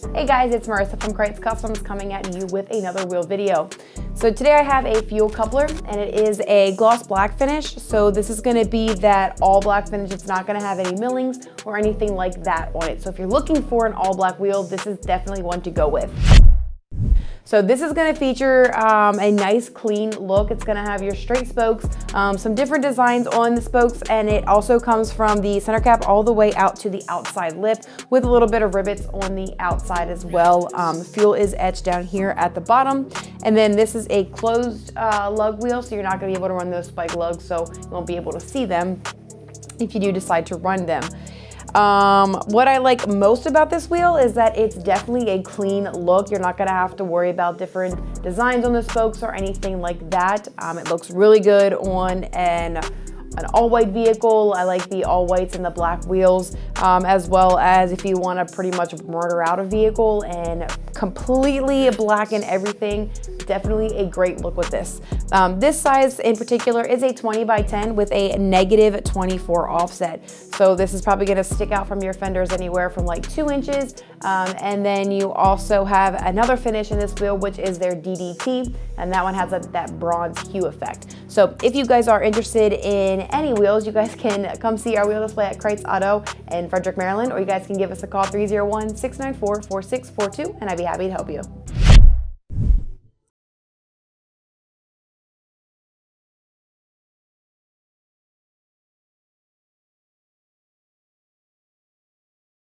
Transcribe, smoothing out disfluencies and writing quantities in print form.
Hey guys, it's Marissa from Krietz Customs coming at you with another wheel video. So today I have a fuel coupler and it is a gloss black finish. So this is going to be that all black finish. It's not going to have any millings or anything like that on it. So if you're looking for an all black wheel, this is definitely one to go with. So this is going to feature a nice clean look. It's going to have your straight spokes, some different designs on the spokes, and it also comes from the center cap all the way out to the outside lip with a little bit of rivets on the outside as well. Fuel is etched down here at the bottom, and then this is a closed lug wheel, so you're not going to be able to run those spike lugs, so you won't be able to see them if you do decide to run them. What I like most about this wheel is that it's definitely a clean look. You're not going to have to worry about different designs on the spokes or anything like that. It looks really good on an all-white vehicle. I like the all-whites and the black wheels, as well as if you want to pretty much murder out a vehicle and completely blacken everything. Definitely a great look with this. This size in particular is a 20 by 10 with a negative 24 offset. So this is probably going to stick out from your fenders anywhere from like 2 inches. And then you also have another finish in this wheel, which is their DDT, and that one has that bronze hue effect. So if you guys are interested in any wheels, you guys can come see our wheel display at Krietz Auto in Frederick, Maryland, or you guys can give us a call 301-694-4642, and I'd be happy to help you.